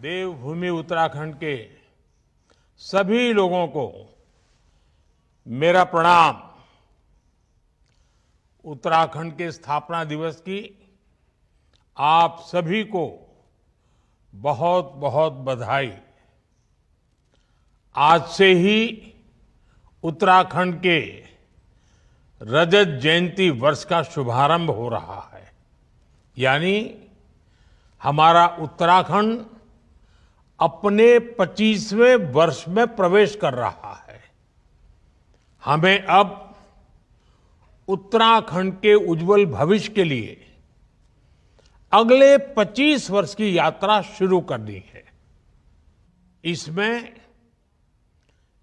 देवभूमि उत्तराखंड के सभी लोगों को मेरा प्रणाम। उत्तराखंड के स्थापना दिवस की आप सभी को बहुत बहुत बधाई। आज से ही उत्तराखंड के रजत जयंती वर्ष का शुभारंभ हो रहा है, यानी हमारा उत्तराखंड अपने 25वें वर्ष में प्रवेश कर रहा है। हमें अब उत्तराखंड के उज्जवल भविष्य के लिए अगले 25 वर्ष की यात्रा शुरू करनी है। इसमें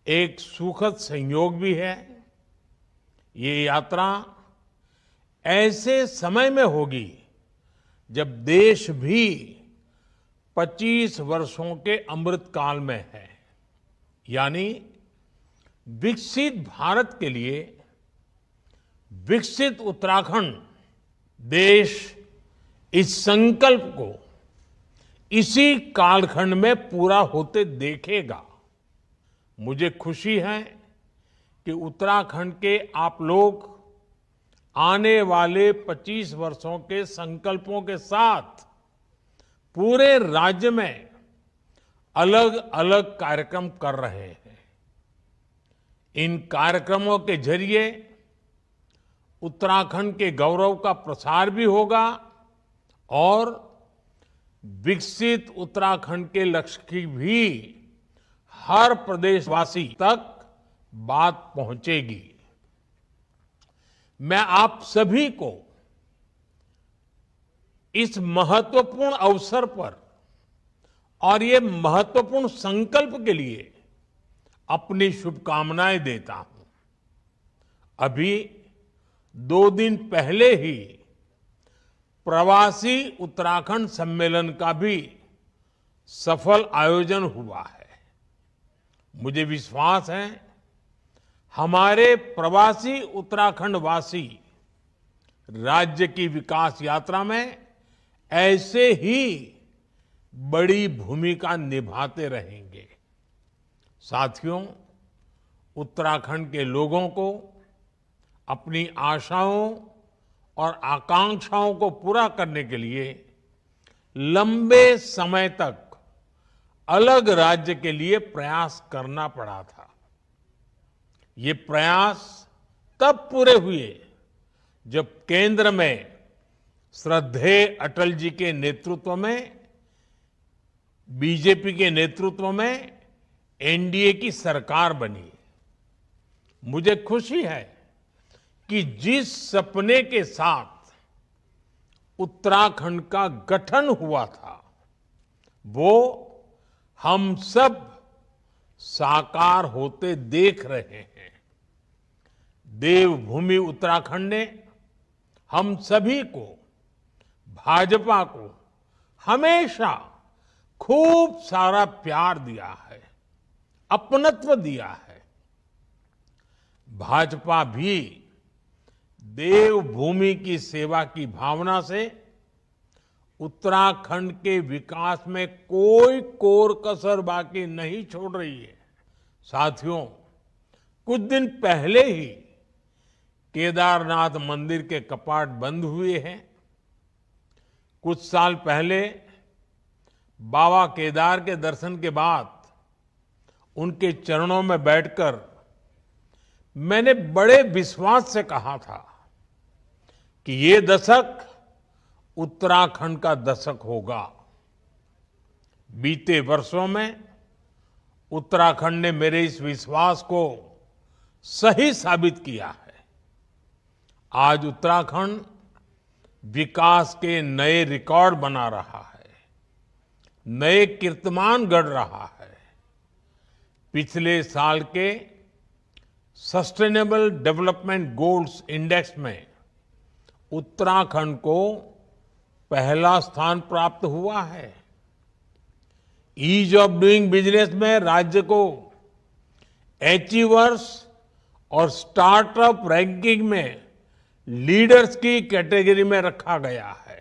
एक सुखद संयोग भी है। ये यात्रा ऐसे समय में होगी जब देश भी 25 वर्षों के अमृत काल में है, यानी विकसित भारत के लिए विकसित उत्तराखंड। देश इस संकल्प को इसी कालखंड में पूरा होते देखेगा। मुझे खुशी है कि उत्तराखंड के आप लोग आने वाले 25 वर्षों के संकल्पों के साथ पूरे राज्य में अलग अलग कार्यक्रम कर रहे हैं। इन कार्यक्रमों के जरिए उत्तराखंड के गौरव का प्रसार भी होगा और विकसित उत्तराखंड के लक्ष्य की भी हर प्रदेशवासी तक बात पहुंचेगी। मैं आप सभी को इस महत्वपूर्ण अवसर पर और ये महत्वपूर्ण संकल्प के लिए अपनी शुभकामनाएं देता हूं। अभी 2 दिन पहले ही प्रवासी उत्तराखंड सम्मेलन का भी सफल आयोजन हुआ है। मुझे विश्वास है हमारे प्रवासी उत्तराखंड वासी राज्य की विकास यात्रा में ऐसे ही बड़ी भूमिका निभाते रहेंगे। साथियों, उत्तराखंड के लोगों को अपनी आशाओं और आकांक्षाओं को पूरा करने के लिए लंबे समय तक अलग राज्य के लिए प्रयास करना पड़ा था। ये प्रयास तब पूरे हुए जब केंद्र में श्रद्धेय अटल जी के नेतृत्व में, बीजेपी के नेतृत्व में एनडीए की सरकार बनी। मुझे खुशी है कि जिस सपने के साथ उत्तराखंड का गठन हुआ था वो हम सब साकार होते देख रहे हैं। देवभूमि उत्तराखंड ने हम सभी को, भाजपा को हमेशा खूब सारा प्यार दिया है, अपनत्व दिया है। भाजपा भी देवभूमि की सेवा की भावना से उत्तराखंड के विकास में कोई कोर कसर बाकी नहीं छोड़ रही है। साथियों, कुछ दिन पहले ही केदारनाथ मंदिर के कपाट बंद हुए हैं। कुछ साल पहले बाबा केदार के दर्शन के बाद उनके चरणों में बैठकर मैंने बड़े विश्वास से कहा था कि ये दशक उत्तराखंड का दशक होगा। बीते वर्षों में उत्तराखंड ने मेरे इस विश्वास को सही साबित किया है। आज उत्तराखंड विकास के नए रिकॉर्ड बना रहा है, नए कीर्तिमान गढ़ रहा है। पिछले साल के सस्टेनेबल डेवलपमेंट गोल्स इंडेक्स में उत्तराखंड को पहला स्थान प्राप्त हुआ है। ईज ऑफ डूइंग बिजनेस में राज्य को अचीवर्स और स्टार्टअप रैंकिंग में लीडर्स की कैटेगरी में रखा गया है।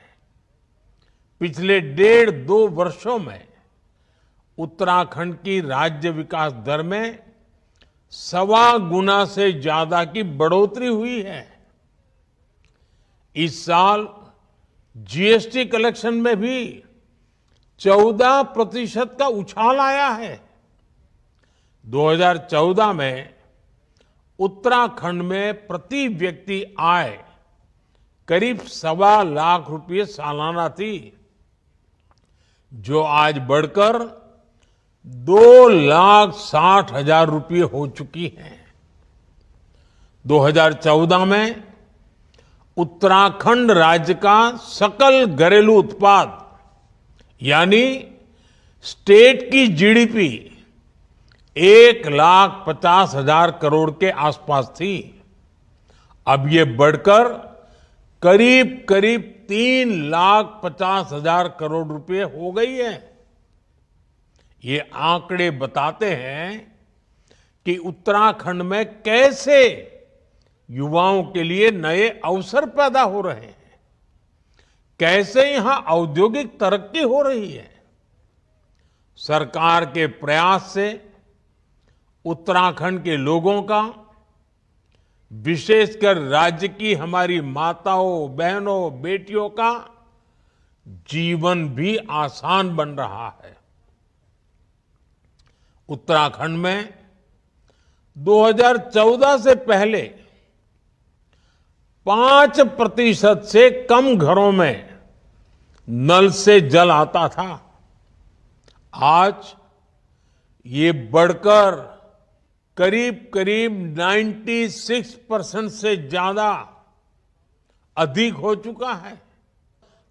पिछले 1.5-2 वर्षों में उत्तराखंड की राज्य विकास दर में 1.25 गुना से ज्यादा की बढ़ोतरी हुई है। इस साल जीएसटी कलेक्शन में भी 14% का उछाल आया है। 2014 में उत्तराखंड में प्रति व्यक्ति आय करीब 1.25 लाख रुपये सालाना थी, जो आज बढ़कर 2,60,000 रुपये हो चुकी है। 2014 में उत्तराखंड राज्य का सकल घरेलू उत्पाद यानी स्टेट की जीडीपी 1,50,000 करोड़ के आसपास थी। अब ये बढ़कर करीब करीब 3,50,000 करोड़ रुपए हो गई है। ये आंकड़े बताते हैं कि उत्तराखंड में कैसे युवाओं के लिए नए अवसर पैदा हो रहे हैं, कैसे यहां औद्योगिक तरक्की हो रही है। सरकार के प्रयास से उत्तराखंड के लोगों का, विशेषकर राज्य की हमारी माताओं, बहनों, बेटियों का जीवन भी आसान बन रहा है। उत्तराखंड में 2014 से पहले 5% से कम घरों में नल से जल आता था। आज ये बढ़कर करीब करीब 96% से ज्यादा अधिक हो चुका है।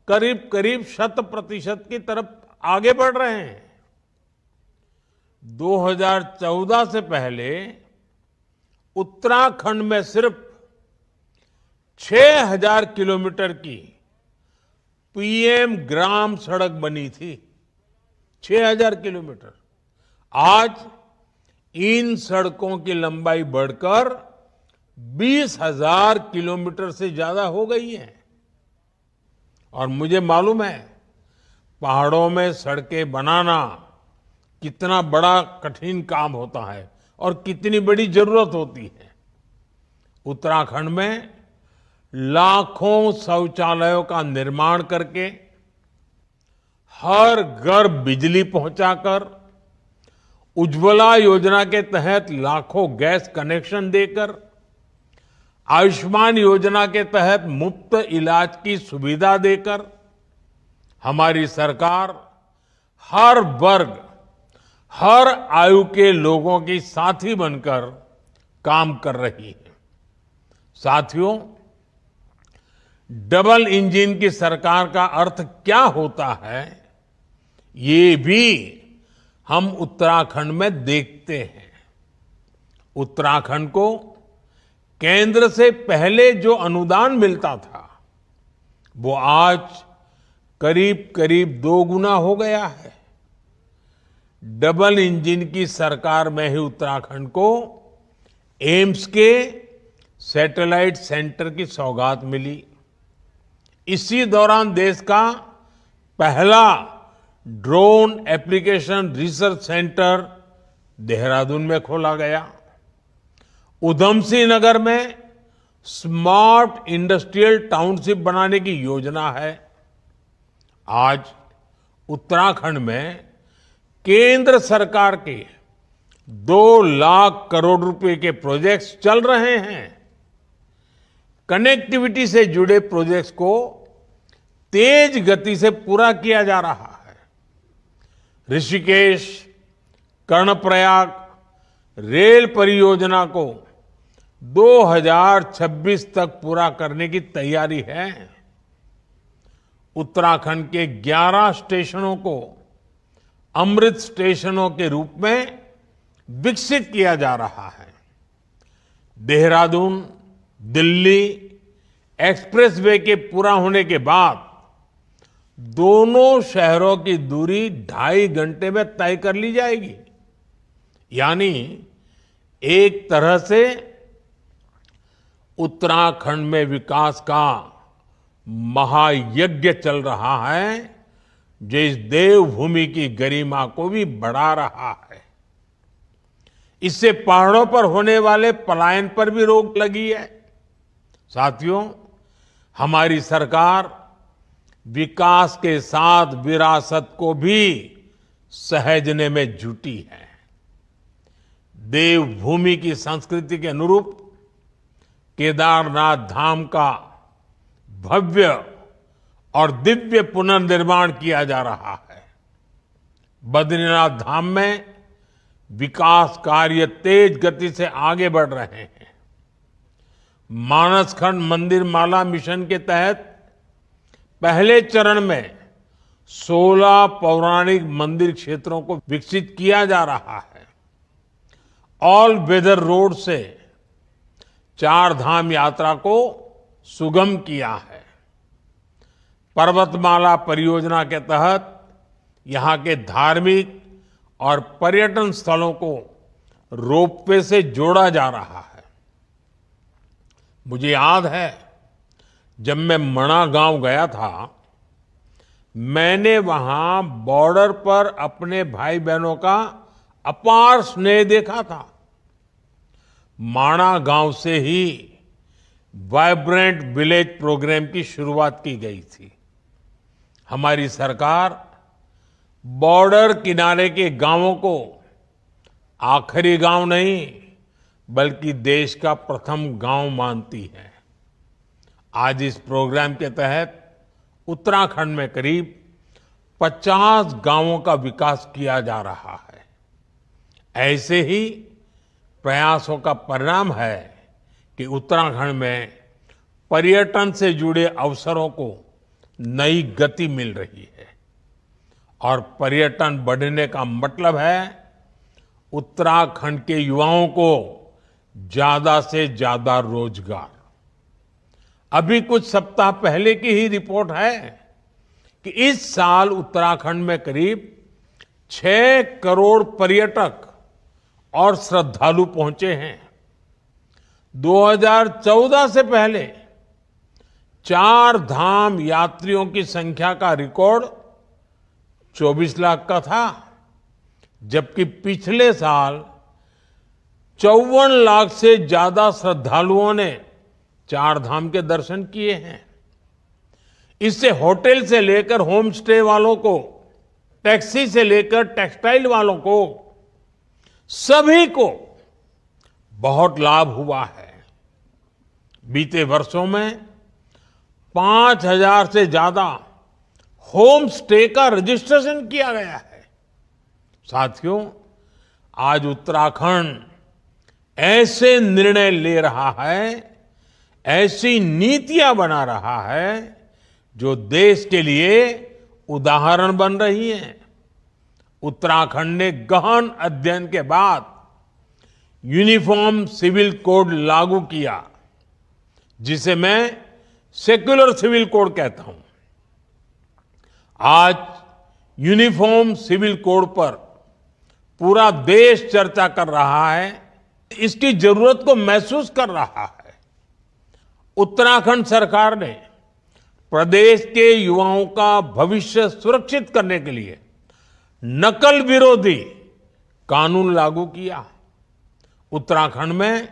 करीब करीब 100% की तरफ आगे बढ़ रहे हैं। 2014 से पहले उत्तराखंड में सिर्फ 6,000 किलोमीटर की पीएम ग्राम सड़क बनी थी। 6,000 किलोमीटर। आज इन सड़कों की लंबाई बढ़कर 20,000 किलोमीटर से ज्यादा हो गई है। और मुझे मालूम है पहाड़ों में सड़कें बनाना कितना बड़ा कठिन काम होता है और कितनी बड़ी जरूरत होती है। उत्तराखंड में लाखों शौचालयों का निर्माण करके, हर घर बिजली पहुंचाकर, उज्ज्वला योजना के तहत लाखों गैस कनेक्शन देकर, आयुष्मान योजना के तहत मुफ्त इलाज की सुविधा देकर हमारी सरकार हर वर्ग, हर आयु के लोगों की साथी बनकर काम कर रही है। साथियों, डबल इंजन की सरकार का अर्थ क्या होता है, ये भी हम उत्तराखंड में देखते हैं। उत्तराखंड को केंद्र से पहले जो अनुदान मिलता था, वो आज करीब करीब 2 गुना हो गया है। डबल इंजन की सरकार में ही उत्तराखंड को एम्स के सैटेलाइट सेंटर की सौगात मिली। इसी दौरान देश का पहला drone application research centre Dehradun में खोला गया। उधमसिंह नगर में स्मार्ट इंडस्ट्रियल टाउनशिप बनाने की योजना है। आज उत्तराखंड में केंद्र सरकार के 2 लाख करोड़ रुपए के प्रोजेक्ट्स चल रहे हैं। कनेक्टिविटी से जुड़े प्रोजेक्ट्स को तेज गति से पूरा किया जा रहा है। ऋषिकेश, कर्णप्रयाग रेल परियोजना को 2026 तक पूरा करने की तैयारी है। उत्तराखंड के 11 स्टेशनों को अमृत स्टेशनों के रूप में विकसित किया जा रहा है। देहरादून दिल्ली एक्सप्रेसवे के पूरा होने के बाद दोनों शहरों की दूरी 2.5 घंटे में तय कर ली जाएगी। यानी एक तरह से उत्तराखंड में विकास का महायज्ञ चल रहा है, जो इस देवभूमि की गरिमा को भी बढ़ा रहा है। इससे पहाड़ों पर होने वाले पलायन पर भी रोक लगी है। साथियों, हमारी सरकार विकास के साथ विरासत को भी सहेजने में जुटी है। देवभूमि की संस्कृति के अनुरूप केदारनाथ धाम का भव्य और दिव्य पुनर्निर्माण किया जा रहा है। बद्रीनाथ धाम में विकास कार्य तेज गति से आगे बढ़ रहे हैं। मानसखंड मंदिर माला मिशन के तहत पहले चरण में 16 पौराणिक मंदिर क्षेत्रों को विकसित किया जा रहा है। ऑल वेदर रोड से 4 धाम यात्रा को सुगम किया है। पर्वतमाला परियोजना के तहत यहां के धार्मिक और पर्यटन स्थलों को रोपवे से जोड़ा जा रहा है। मुझे याद है, जब मैं मणा गांव गया था, मैंने वहां बॉर्डर पर अपने भाई बहनों का अपार स्नेह देखा था। माणा गांव से ही वाइब्रेंट विलेज प्रोग्राम की शुरुआत की गई थी। हमारी सरकार बॉर्डर किनारे के गांवों को आखिरी गांव नहीं, बल्कि देश का प्रथम गांव मानती है। आज इस प्रोग्राम के तहत उत्तराखंड में करीब 50 गांवों का विकास किया जा रहा है। ऐसे ही प्रयासों का परिणाम है कि उत्तराखंड में पर्यटन से जुड़े अवसरों को नई गति मिल रही है। और पर्यटन बढ़ने का मतलब है उत्तराखंड के युवाओं को ज्यादा से ज्यादा रोजगार। अभी कुछ सप्ताह पहले की ही रिपोर्ट है कि इस साल उत्तराखंड में करीब 6 करोड़ पर्यटक और श्रद्धालु पहुंचे हैं। 2014 से पहले 4 धाम यात्रियों की संख्या का रिकॉर्ड 24 लाख का था, जबकि पिछले साल 54 लाख से ज्यादा श्रद्धालुओं ने 4 धाम के दर्शन किए हैं। इससे होटल से लेकर होम स्टे वालों को, टैक्सी से लेकर टेक्सटाइल वालों को, सभी को बहुत लाभ हुआ है। बीते वर्षों में 5,000 से ज्यादा होम स्टे का रजिस्ट्रेशन किया गया है। साथियों, आज उत्तराखंड ऐसे निर्णय ले रहा है, ऐसी नीतियां बना रहा है जो देश के लिए उदाहरण बन रही हैं। उत्तराखंड ने गहन अध्ययन के बाद यूनिफॉर्म सिविल कोड लागू किया, जिसे मैं सेक्युलर सिविल कोड कहता हूं। आज यूनिफॉर्म सिविल कोड पर पूरा देश चर्चा कर रहा है, इसकी जरूरत को महसूस कर रहा है। उत्तराखंड सरकार ने प्रदेश के युवाओं का भविष्य सुरक्षित करने के लिए नकल विरोधी कानून लागू किया। उत्तराखंड में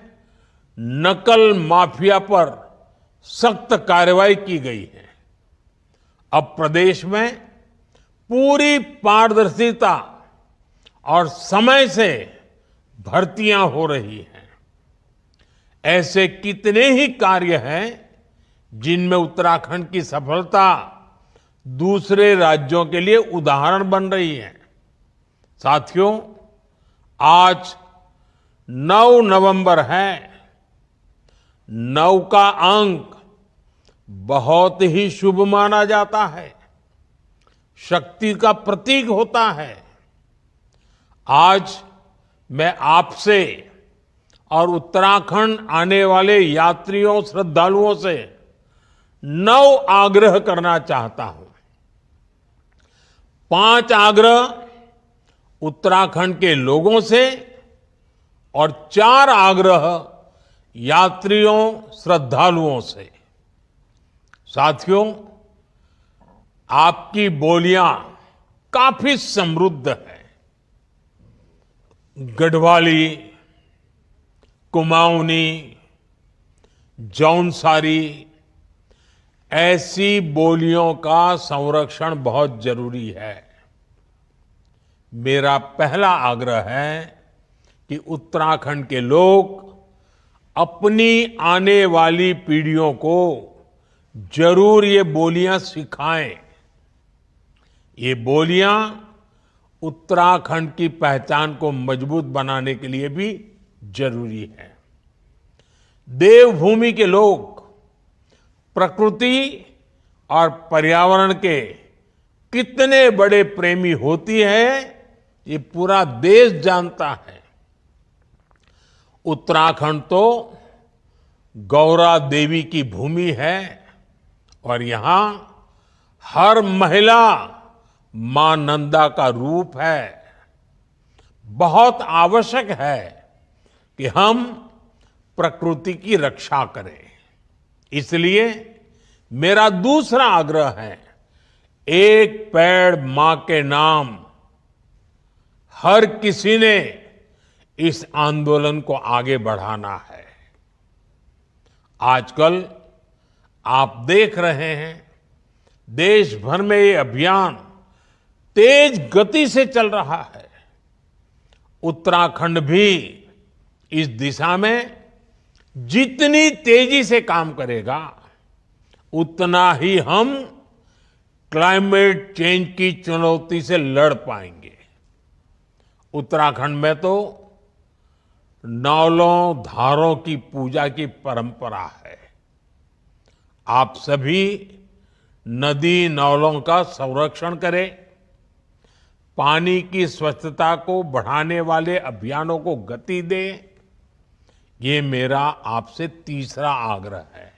नकल माफिया पर सख्त कार्रवाई की गई है। अब प्रदेश में पूरी पारदर्शिता और समय से भर्तियां हो रही हैं। ऐसे कितने ही कार्य हैं जिनमें उत्तराखंड की सफलता दूसरे राज्यों के लिए उदाहरण बन रही है। साथियों, आज 9 नवंबर है। 9 का अंक बहुत ही शुभ माना जाता है, शक्ति का प्रतीक होता है। आज मैं आपसे और उत्तराखंड आने वाले यात्रियों, श्रद्धालुओं से 9 आग्रह करना चाहता हूं। 5 आग्रह उत्तराखंड के लोगों से और 4 आग्रह यात्रियों, श्रद्धालुओं से। साथियों, आपकी बोलियां काफी समृद्ध है। गढ़वाली, कुमाऊनी, जौनसारी ऐसी बोलियों का संरक्षण बहुत जरूरी है। मेरा पहला आग्रह है कि उत्तराखंड के लोग अपनी आने वाली पीढ़ियों को जरूर ये बोलियां सिखाएं। ये बोलियां उत्तराखंड की पहचान को मजबूत बनाने के लिए भी जरूरी है। देवभूमि के लोग प्रकृति और पर्यावरण के कितने बड़े प्रेमी होती है, ये पूरा देश जानता है। उत्तराखंड तो गौरा देवी की भूमि है और यहां हर महिला मां नंदा का रूप है। बहुत आवश्यक है कि हम प्रकृति की रक्षा करें। इसलिए मेरा दूसरा आग्रह है, एक पेड़ मां के नाम। हर किसी ने इस आंदोलन को आगे बढ़ाना है। आजकल आप देख रहे हैं, देश भर में ये अभियान तेज गति से चल रहा है। उत्तराखंड भी इस दिशा में जितनी तेजी से काम करेगा, उतना ही हम क्लाइमेट चेंज की चुनौती से लड़ पाएंगे। उत्तराखंड में तो नौलों धारों की पूजा की परंपरा है। आप सभी नदी नौलों का संरक्षण करें। पानी की स्वच्छता को बढ़ाने वाले अभियानों को गति दें। ये मेरा आपसे तीसरा आग्रह है।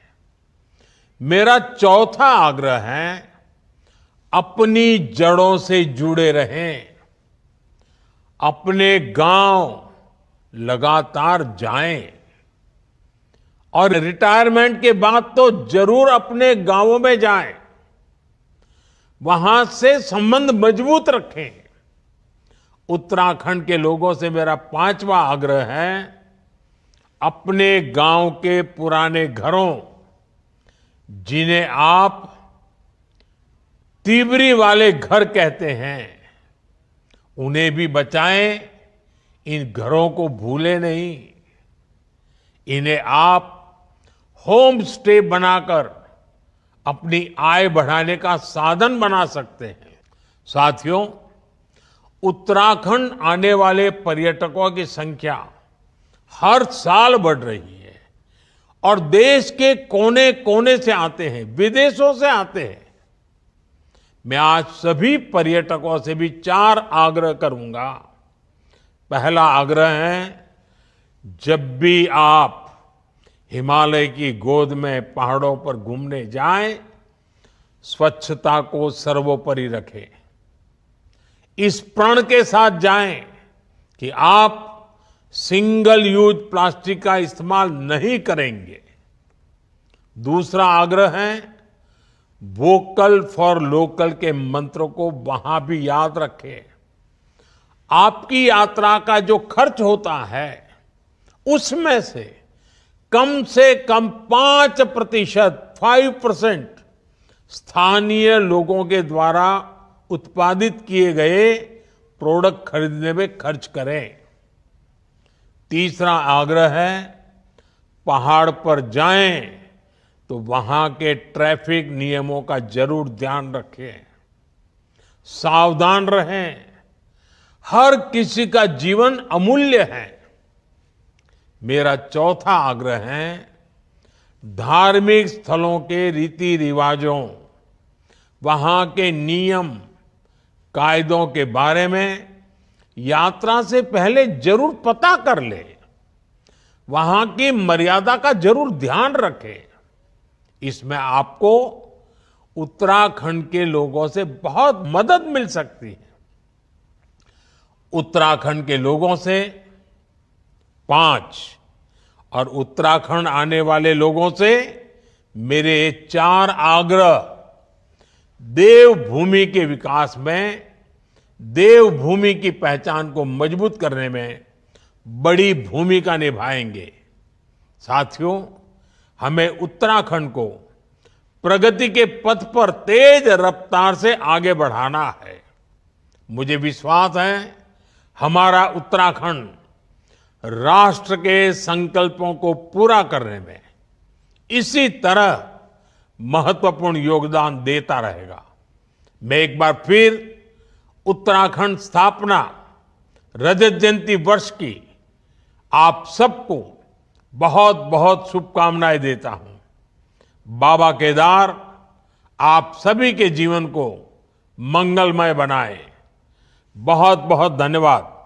मेरा चौथा आग्रह है, अपनी जड़ों से जुड़े रहें। अपने गांव लगातार जाएं और रिटायरमेंट के बाद तो जरूर अपने गांवों में जाएं। वहां से संबंध मजबूत रखें। उत्तराखंड के लोगों से मेरा पांचवा आग्रह है, अपने गांव के पुराने घरों, जिन्हें आप तीवरी वाले घर कहते हैं, उन्हें भी बचाएं। इन घरों को भूले नहीं। इन्हें आप होम स्टे बनाकर अपनी आय बढ़ाने का साधन बना सकते हैं। साथियों, उत्तराखंड आने वाले पर्यटकों की संख्या हर साल बढ़ रही है और देश के कोने कोने से आते हैं, विदेशों से आते हैं। मैं आज सभी पर्यटकों से भी 4 आग्रह करूंगा। पहला आग्रह है, जब भी आप हिमालय की गोद में पहाड़ों पर घूमने जाएं, स्वच्छता को सर्वोपरि रखें। इस प्रण के साथ जाएं कि आप सिंगल यूज प्लास्टिक का इस्तेमाल नहीं करेंगे। दूसरा आग्रह है, वोकल फॉर लोकल के मंत्र को वहां भी याद रखें। आपकी यात्रा का जो खर्च होता है, उसमें से कम 5% स्थानीय लोगों के द्वारा उत्पादित किए गए प्रोडक्ट खरीदने में खर्च करें। तीसरा आग्रह है, पहाड़ पर जाएं तो वहां के ट्रैफिक नियमों का जरूर ध्यान रखें। सावधान रहें। हर किसी का जीवन अमूल्य है। मेरा चौथा आग्रह है, धार्मिक स्थलों के रीति रिवाजों, वहां के नियम कायदों के बारे में यात्रा से पहले जरूर पता कर ले। वहां की मर्यादा का जरूर ध्यान रखें। इसमें आपको उत्तराखंड के लोगों से बहुत मदद मिल सकती है। उत्तराखंड के लोगों से 5 और उत्तराखंड आने वाले लोगों से मेरे 4 आग्रह देवभूमि के विकास में देवभूमि की पहचान को मजबूत करने में बड़ी भूमिका निभाएंगे। साथियों, हमें उत्तराखंड को प्रगति के पथ पर तेज रफ्तार से आगे बढ़ाना है। मुझे विश्वास है, हमारा उत्तराखंड राष्ट्र के संकल्पों को पूरा करने में इसी तरह महत्वपूर्ण योगदान देता रहेगा। मैं एक बार फिर उत्तराखंड स्थापना रजत जयंती वर्ष की आप सबको बहुत बहुत शुभकामनाएं देता हूं। बाबा केदार आप सभी के जीवन को मंगलमय बनाए। बहुत बहुत धन्यवाद।